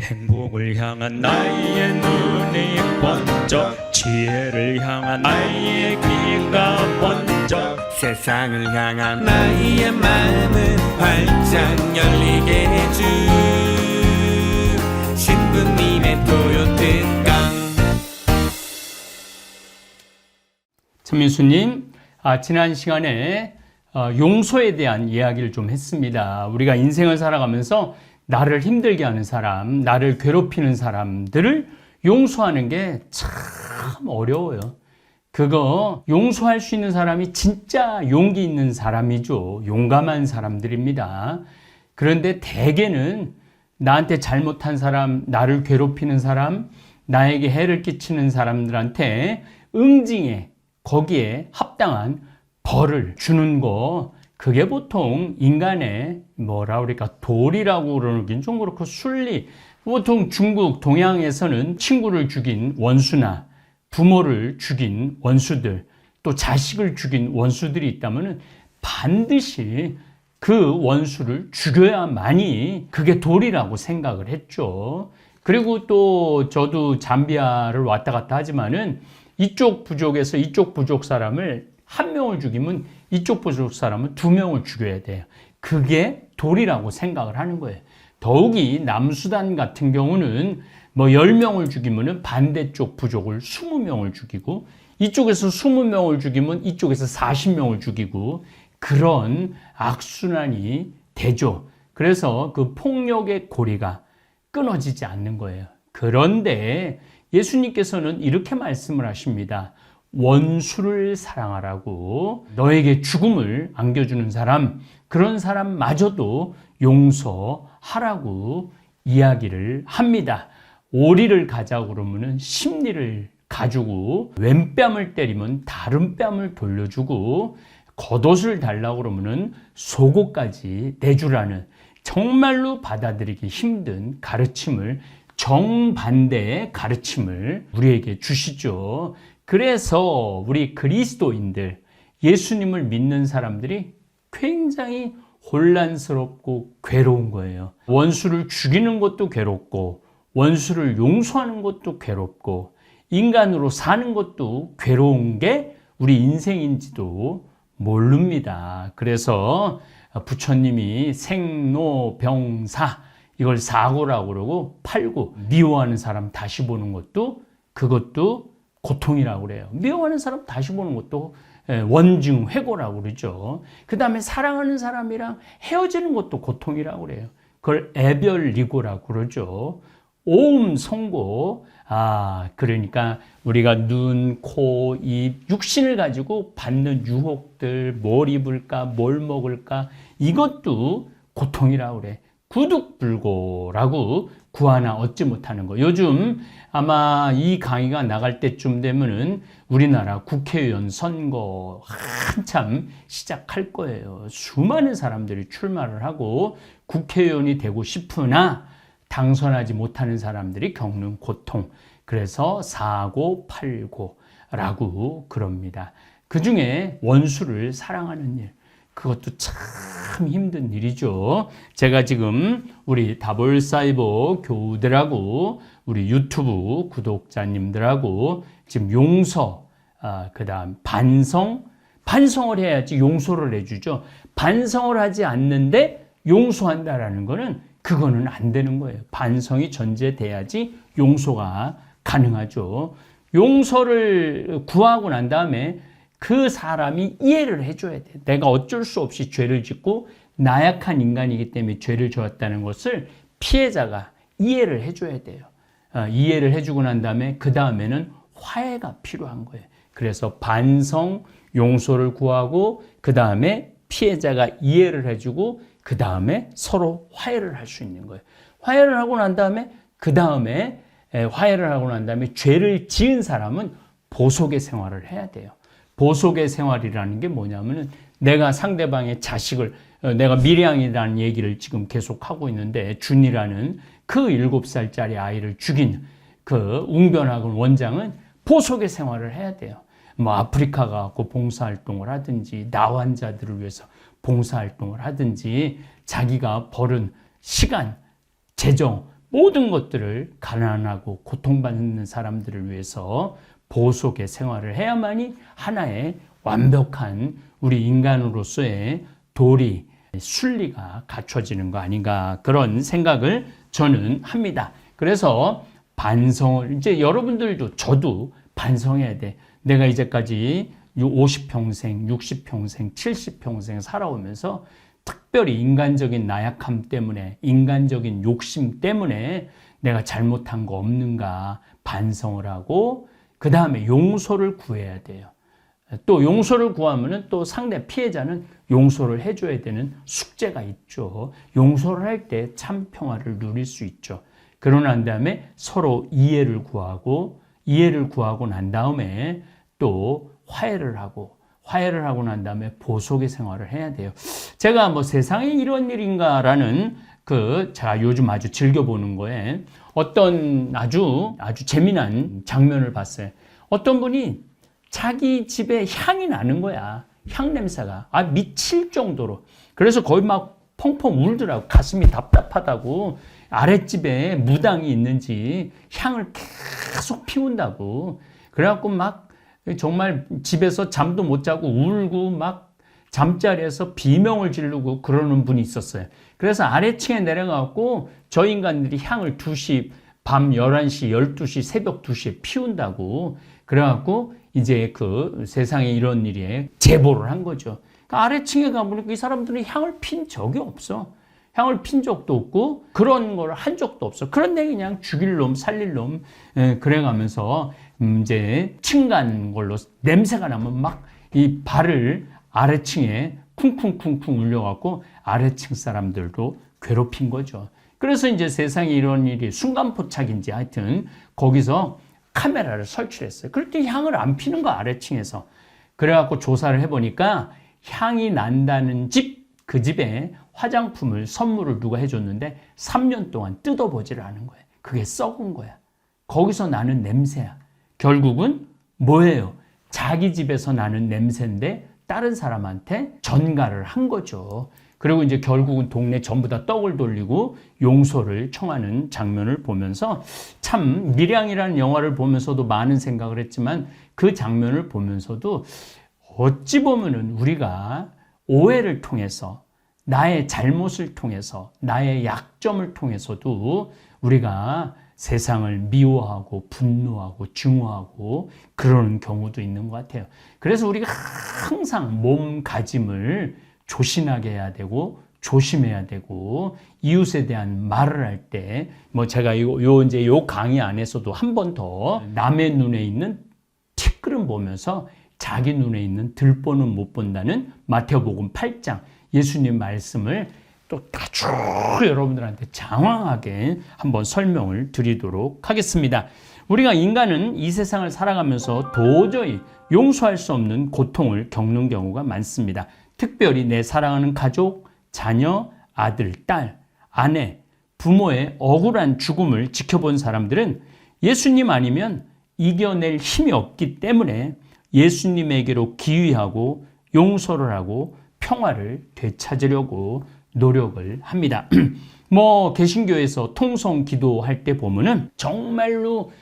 행복을 향한 나의 눈이 번쩍, 지혜를 향한 나의 귀가 번쩍, 세상을 향한 나의 마음을 활짝 열리게 해준 신부님의 토요특강. 천민수님, 지난 시간에 용서에 대한 이야기를 좀 했습니다. 우리가 인생을 살아가면서 나를 힘들게 하는 사람, 나를 괴롭히는 사람들을 용서하는 게 참 어려워요. 그거 용서할 수 있는 사람이 진짜 용기 있는 사람이죠. 용감한 사람들입니다. 그런데 대개는 나한테 잘못한 사람, 나를 괴롭히는 사람, 나에게 해를 끼치는 사람들한테 응징해 거기에 합당한 벌을 주는 거, 그게 보통 인간의 도리라고 그러긴 좀 그렇고 순리. 보통 중국, 동양에서는 친구를 죽인 원수나 부모를 죽인 원수들, 또 자식을 죽인 원수들이 있다면 반드시 그 원수를 죽여야만이 그게 도리라고 생각을 했죠. 그리고 또 저도 잠비아를 왔다 갔다 하지만은 이쪽 부족에서 이쪽 부족 사람을 한 명을 죽이면 이쪽 부족 사람은 두 명을 죽여야 돼요. 그게 도리라고 생각을 하는 거예요. 더욱이 남수단 같은 경우는 10명을 죽이면 반대쪽 부족을 20명을 죽이고, 이쪽에서 20명을 죽이면 이쪽에서 40명을 죽이고, 그런 악순환이 되죠. 그래서 그 폭력의 고리가 끊어지지 않는 거예요. 그런데 예수님께서는 이렇게 말씀을 하십니다. 원수를 사랑하라고. 너에게 죽음을 안겨주는 사람, 그런 사람마저도 용서하라고 이야기를 합니다. 오리를 가자고 그러면 심리를 가지고, 왼뺨을 때리면 다른 뺨을 돌려주고, 겉옷을 달라고 그러면 속옷까지 내주라는 정말로 받아들이기 힘든 가르침을, 정반대의 가르침을 우리에게 주시죠. 그래서 우리 그리스도인들, 예수님을 믿는 사람들이 굉장히 혼란스럽고 괴로운 거예요. 원수를 죽이는 것도 괴롭고, 원수를 용서하는 것도 괴롭고, 인간으로 사는 것도 괴로운 게 우리 인생인지도 모릅니다. 그래서 부처님이 생로병사, 이걸 사고라고 그러고, 팔고, 미워하는 사람 다시 보는 것도, 그것도 고통이라고 그래요. 미워하는 사람 다시 보는 것도 원증, 회고라고 그러죠. 그 다음에 사랑하는 사람이랑 헤어지는 것도 고통이라고 그래요. 그걸 애별리고라고 그러죠. 오음 성고. 그러니까 우리가 눈, 코, 입, 육신을 가지고 받는 유혹들, 뭘 입을까, 뭘 먹을까, 이것도 고통이라고 그래. 구둑불고라고 구하나 얻지 못하는 거. 요즘 아마 이 강의가 나갈 때쯤 되면은 우리나라 국회의원 선거 한참 시작할 거예요. 수많은 사람들이 출마를 하고 국회의원이 되고 싶으나 당선하지 못하는 사람들이 겪는 고통. 그래서 사고, 팔고라고 그럽니다. 그 중에 원수를 사랑하는 일. 그것도 참 힘든 일이죠. 제가 지금 우리 다볼사이버 교우들하고 우리 유튜브 구독자님들하고 지금 용서, 그 다음 반성을 해야지 용서를 해주죠. 반성을 하지 않는데 용서한다라는 거는 그거는 안 되는 거예요. 반성이 전제돼야지 용서가 가능하죠. 용서를 구하고 난 다음에 그 사람이 이해를 해줘야 돼. 내가 어쩔 수 없이 죄를 짓고 나약한 인간이기 때문에 죄를 지었다는 것을 피해자가 이해를 해줘야 돼요. 이해를 해주고 난 다음에 그 다음에는 화해가 필요한 거예요. 그래서 반성, 용서를 구하고 그 다음에 피해자가 이해를 해주고 그 다음에 서로 화해를 할 수 있는 거예요. 화해를 하고 난 다음에 죄를 지은 사람은 보속의 생활을 해야 돼요. 보속의 생활이라는 게 뭐냐면은 내가 상대방의 자식을, 내가 미량이라는 얘기를 지금 계속 하고 있는데, 준이라는 그 7살짜리 아이를 죽인 그 웅변학원 원장은 보속의 생활을 해야 돼요. 아프리카 가고 봉사활동을 하든지, 나환자들을 위해서 봉사활동을 하든지, 자기가 벌은 시간, 재정, 모든 것들을 가난하고 고통받는 사람들을 위해서 보속의 생활을 해야만이 하나의 완벽한 우리 인간으로서의 도리, 순리가 갖춰지는 거 아닌가 그런 생각을 저는 합니다. 그래서 반성을 이제 여러분들도 저도 반성해야 돼. 내가 이제까지 50평생, 60평생, 70평생 살아오면서 특별히 인간적인 나약함 때문에, 인간적인 욕심 때문에 내가 잘못한 거 없는가 반성을 하고 그 다음에 용서를 구해야 돼요. 또 용서를 구하면은 또 상대 피해자는 용서를 해줘야 되는 숙제가 있죠. 용서를 할 때 참 평화를 누릴 수 있죠. 그러고 난 다음에 서로 이해를 구하고 난 다음에 또 화해를 하고 난 다음에 보속의 생활을 해야 돼요. 제가 뭐 세상에 이런 일인가라는 제가 요즘 아주 즐겨보는 거에 어떤 아주 재미난 장면을 봤어요. 어떤 분이 자기 집에 향이 나는 거야. 향 냄새가. 미칠 정도로. 그래서 거의 막 펑펑 울더라고. 가슴이 답답하다고. 아랫집에 무당이 있는지 향을 계속 피운다고. 그래갖고 막 정말 집에서 잠도 못 자고 울고 막 잠자리에서 비명을 지르고 그러는 분이 있었어요. 그래서 아래층에 내려가고 저 인간들이 향을 2시, 밤 11시, 12시, 새벽 2시에 피운다고. 그래갖고 이제 세상에 이런 일에 제보를 한 거죠. 그러니까 아래층에 가보니까 이 사람들은 향을 핀 적이 없어. 향을 핀 적도 없고 그런 걸 한 적도 없어. 그런데 그냥 죽일 놈, 살릴 놈 그래가면서 이제 층간 걸로 냄새가 나면 막 이 발을 아래층에 쿵쿵쿵쿵 울려갖고 아래층 사람들도 괴롭힌 거죠. 그래서 이제 세상에 이런 일이 순간포착인지 하여튼 거기서 카메라를 설치했어요. 그랬더니 향을 안 피는 거 아래층에서. 그래갖고 조사를 해보니까 향이 난다는 그 집에 화장품을 선물을 누가 해줬는데 3년 동안 뜯어보지를 않은 거예요. 그게 썩은 거야. 거기서 나는 냄새야. 결국은 뭐예요? 자기 집에서 나는 냄새인데 다른 사람한테 전가를 한 거죠. 그리고 이제 결국은 동네 전부 다 떡을 돌리고 용서를 청하는 장면을 보면서 참 밀양이라는 영화를 보면서도 많은 생각을 했지만 그 장면을 보면서도 어찌 보면은 우리가 오해를 통해서 나의 잘못을 통해서 나의 약점을 통해서도 우리가 세상을 미워하고 분노하고 증오하고 그러는 경우도 있는 것 같아요. 그래서 우리가 항상 몸가짐을 조신하게 해야 되고 조심해야 되고 이웃에 대한 말을 할 때 뭐 제가 이제 요 강의 안에서도 한 번 더 남의 눈에 있는 티끌은 보면서 자기 눈에 있는 들보는 못 본다는 마태복음 8장 예수님 말씀을 또 아주 여러분들한테 장황하게 한번 설명을 드리도록 하겠습니다. 우리가 인간은 이 세상을 살아가면서 도저히 용서할 수 없는 고통을 겪는 경우가 많습니다. 특별히 내 사랑하는 가족, 자녀, 아들, 딸, 아내, 부모의 억울한 죽음을 지켜본 사람들은 예수님 아니면 이겨낼 힘이 없기 때문에 예수님에게로 기위하고 용서를 하고 평화를 되찾으려고 노력을 합니다. 뭐 개신교에서 통성 기도할 때 보면은 정말로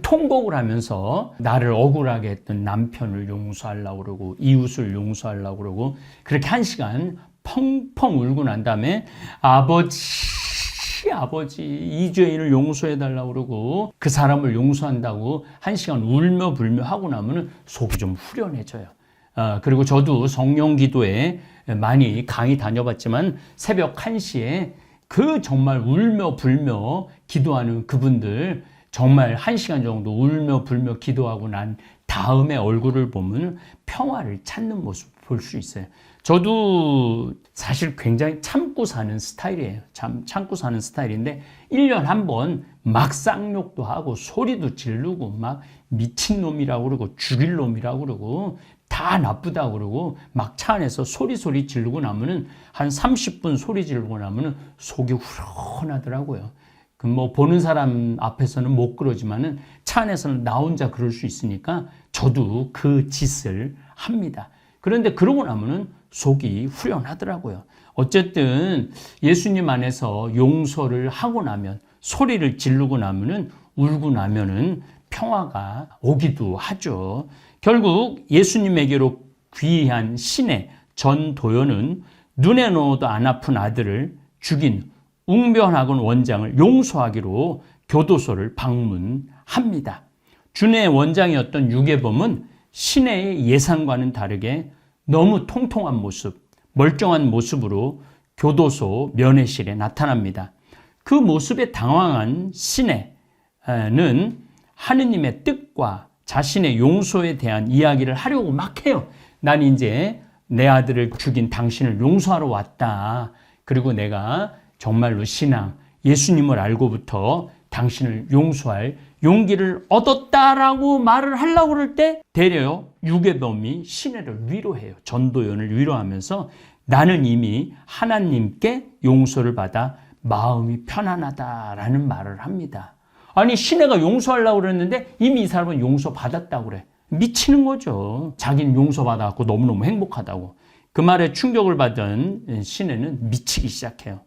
통곡을 하면서 나를 억울하게 했던 남편을 용서하려고 그러고 이웃을 용서하려고 그러고 그렇게 1시간 펑펑 울고 난 다음에 아버지 이 죄인을 용서해 달라고 그러고 그 사람을 용서한다고 1시간 울며 불며 하고 나면은 속이 좀 후련해져요. 그리고 저도 성령 기도에 많이 강의 다녀봤지만 새벽 1시에 정말 울며 불며 기도하는 그분들 정말 1시간 정도 울며 불며 기도하고 난 다음에 얼굴을 보면 평화를 찾는 모습 볼 수 있어요. 저도 사실 굉장히 참고 사는 스타일이에요. 참고 사는 스타일인데 1년 한 번 막 쌍욕도 하고 소리도 지르고 막 미친놈이라고 그러고 죽일 놈이라고 그러고 다 나쁘다고 그러고 막 차 안에서 소리 지르고 나면은 한 30분 소리 지르고 나면은 속이 후련하더라고요. 뭐 보는 사람 앞에서는 못 그러지만은 차 안에서는 나 혼자 그럴 수 있으니까 저도 그 짓을 합니다. 그런데 그러고 나면은 속이 후련하더라고요. 어쨌든 예수님 안에서 용서를 하고 나면 소리를 지르고 나면은 울고 나면은 평화가 오기도 하죠. 결국 예수님에게로 귀한 신의 전도연은 눈에 넣어도 안 아픈 아들을 죽인 웅변학원 원장을 용서하기로 교도소를 방문합니다. 준의 원장이었던 유괴범은 신의 예상과는 다르게 너무 통통한 모습, 멀쩡한 모습으로 교도소 면회실에 나타납니다. 그 모습에 당황한 신혜는 하느님의 뜻과 자신의 용서에 대한 이야기를 하려고 막 해요. 난 이제 내 아들을 죽인 당신을 용서하러 왔다. 그리고 내가 정말로 신앙, 예수님을 알고부터 당신을 용서할 용기를 얻었다라고 말을 하려고 그럴 때 되려 유괴범이 신혜를 위로해요. 전도연을 위로하면서 나는 이미 하나님께 용서를 받아 마음이 편안하다라는 말을 합니다. 아니 신혜가 용서하려고 그랬는데 이미 이 사람은 용서받았다고 그래. 미치는 거죠. 자기는 용서받았고 너무너무 행복하다고. 그 말에 충격을 받은 신혜는 미치기 시작해요.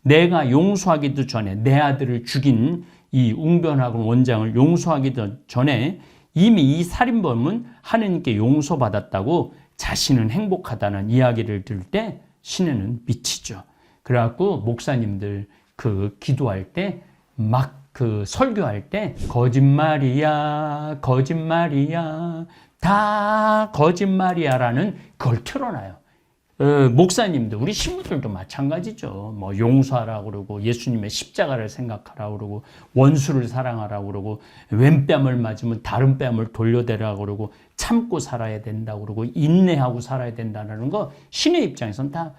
내가 용서하기도 전에 내 아들을 죽인 이 웅변학원 원장을 용서하기도 전에 이미 이 살인범은 하느님께 용서받았다고 자신은 행복하다는 이야기를 들을 때 신혜는 미치죠. 그래갖고 목사님들 그 기도할 때 막 그 설교할 때 거짓말이야 거짓말이야 다 거짓말이야라는 그걸 틀어놔요. 목사님들 우리 신부들도 마찬가지죠. 뭐 용서하라고 그러고 예수님의 십자가를 생각하라고 그러고 원수를 사랑하라고 그러고 왼뺨을 맞으면 다른 뺨을 돌려대라고 그러고 참고 살아야 된다고 그러고 인내하고 살아야 된다는 거 신의 입장에선 다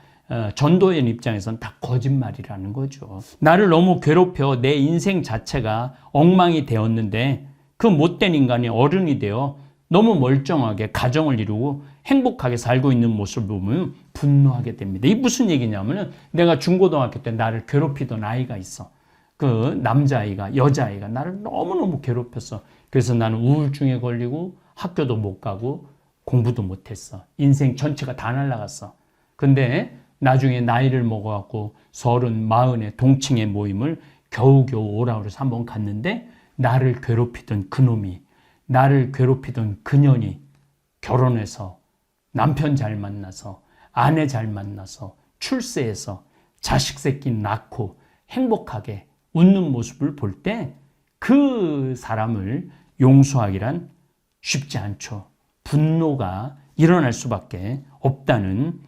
전도연 입장에선 다 거짓말이라는 거죠. 나를 너무 괴롭혀 내 인생 자체가 엉망이 되었는데 그 못된 인간이 어른이 되어 너무 멀쩡하게 가정을 이루고 행복하게 살고 있는 모습을 보면 분노하게 됩니다. 이게 무슨 얘기냐면은 내가 중고등학교 때 나를 괴롭히던 아이가 있어. 그 남자아이가 여자아이가 나를 너무너무 괴롭혔어. 그래서 나는 우울증에 걸리고 학교도 못 가고 공부도 못했어. 인생 전체가 다 날아갔어. 근데 나중에 나이를 먹어갖고 30, 40의 동층의 모임을 겨우겨우 오라고 해서 한번 갔는데 나를 괴롭히던 그놈이 나를 괴롭히던 그년이 결혼해서 남편 잘 만나서 아내 잘 만나서 출세해서 자식 새끼 낳고 행복하게 웃는 모습을 볼 때 그 사람을 용서하기란 쉽지 않죠. 분노가 일어날 수밖에 없다는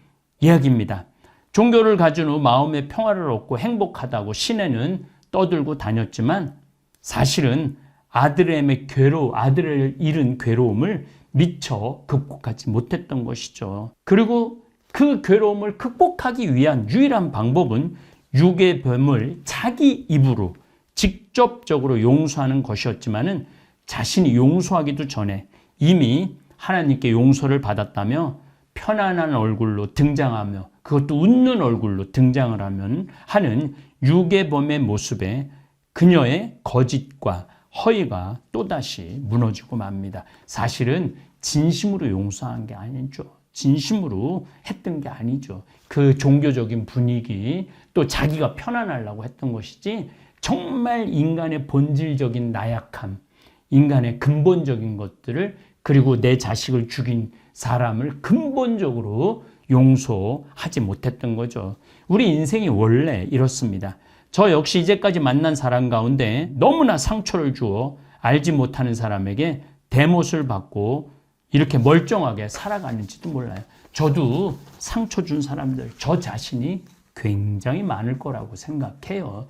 이야기입니다. 종교를 가진 후 마음의 평화를 얻고 행복하다고 신혜는 떠들고 다녔지만 사실은 아들을 잃은 괴로움을 미처 극복하지 못했던 것이죠. 그리고 그 괴로움을 극복하기 위한 유일한 방법은 유괴범을 자기 입으로 직접적으로 용서하는 것이었지만은 자신이 용서하기도 전에 이미 하나님께 용서를 받았다며 편안한 얼굴로 등장하며 그것도 웃는 얼굴로 등장을 하는 유괴범의 모습에 그녀의 거짓과 허위가 또다시 무너지고 맙니다. 사실은 진심으로 용서한 게 아니죠. 진심으로 했던 게 아니죠. 그 종교적인 분위기 또 자기가 편안하려고 했던 것이지 정말 인간의 본질적인 나약함, 인간의 근본적인 것들을 그리고 내 자식을 죽인 사람을 근본적으로 용서하지 못했던 거죠. 우리 인생이 원래 이렇습니다. 저 역시 이제까지 만난 사람 가운데 너무나 상처를 주어 알지 못하는 사람에게 대못을 받고 이렇게 멀쩡하게 살아가는지도 몰라요. 저도 상처 준 사람들, 저 자신이 굉장히 많을 거라고 생각해요.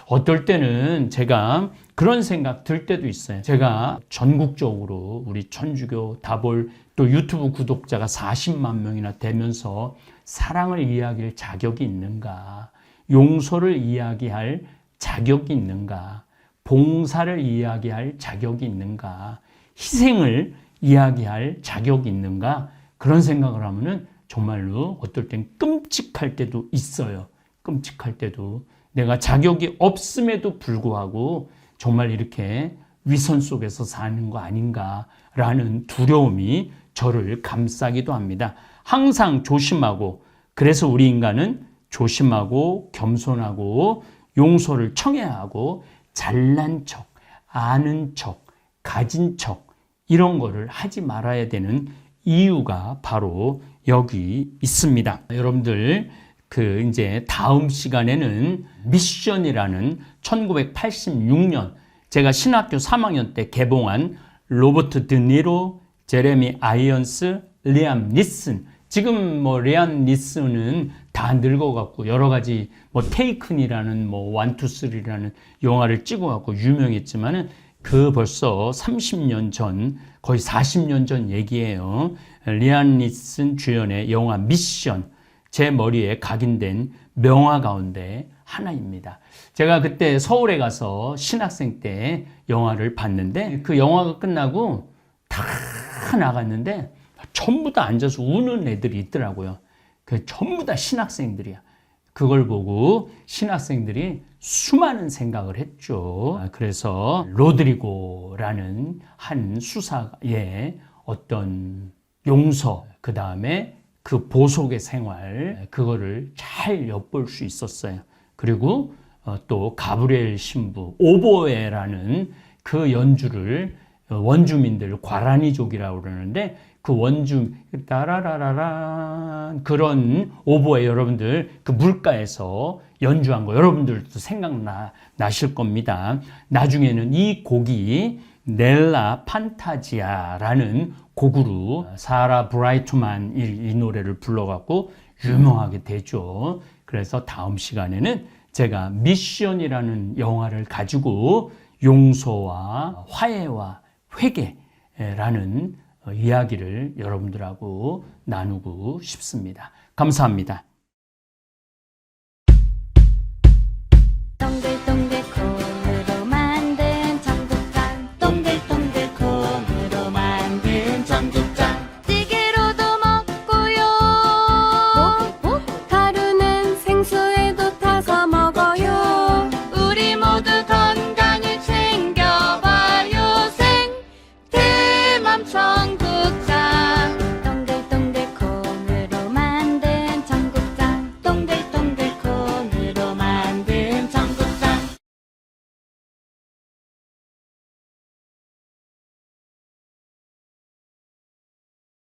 어떨 때는 제가 그런 생각 들 때도 있어요. 제가 전국적으로 우리 천주교, 다볼 또 유튜브 구독자가 40만 명이나 되면서 사랑을 이야기할 자격이 있는가? 용서를 이야기할 자격이 있는가? 봉사를 이야기할 자격이 있는가? 희생을 이야기할 자격이 있는가? 그런 생각을 하면은 정말로 어떨 땐 끔찍할 때도 있어요. 끔찍할 때도 내가 자격이 없음에도 불구하고 정말 이렇게 위선 속에서 사는 거 아닌가라는 두려움이 저를 감싸기도 합니다. 항상 조심하고 그래서 우리 인간은 조심하고 겸손하고 용서를 청해야 하고 잘난 척, 아는 척, 가진 척 이런 거를 하지 말아야 되는 이유가 바로 여기 있습니다. 여러분들 이제 다음 시간에는 미션이라는 1986년 제가 신학교 3학년 때 개봉한 로버트 드니로, 제레미 아이언스, 리암 니슨. 지금 리암 니슨은 다 늙어갖고 여러 가지 테이큰이라는 1, 2, 3라는 영화를 찍어갖고 유명했지만은 벌써 30년 전, 거의 40년 전 얘기예요. 리암 니슨 주연의 영화 미션, 제 머리에 각인된 명화 가운데 하나입니다. 제가 그때 서울에 가서 신학생 때 영화를 봤는데 그 영화가 끝나고 다 나갔는데 전부 다 앉아서 우는 애들이 있더라고요. 전부 다 신학생들이야. 그걸 보고 신학생들이 수많은 생각을 했죠. 그래서 로드리고라는 한 수사의 어떤 용서, 그 다음에 그 보속의 생활, 그거를 잘 엿볼 수 있었어요. 그리고 또 가브리엘 신부, 오보에라는 그 연주를 원주민들 과라니족이라고 그러는데 그 원주 따라라라라 그런 오보에 여러분들 그 물가에서 연주한 거 여러분들도 생각나실 겁니다. 나중에는 이 곡이 넬라 판타지아라는 곡으로 사라 브라이트만 이 노래를 불러갖고 유명하게 되죠. 그래서 다음 시간에는 제가 미션이라는 영화를 가지고 용서와 화해와 회개라는 이야기를 여러분들하고 나누고 싶습니다. 감사합니다.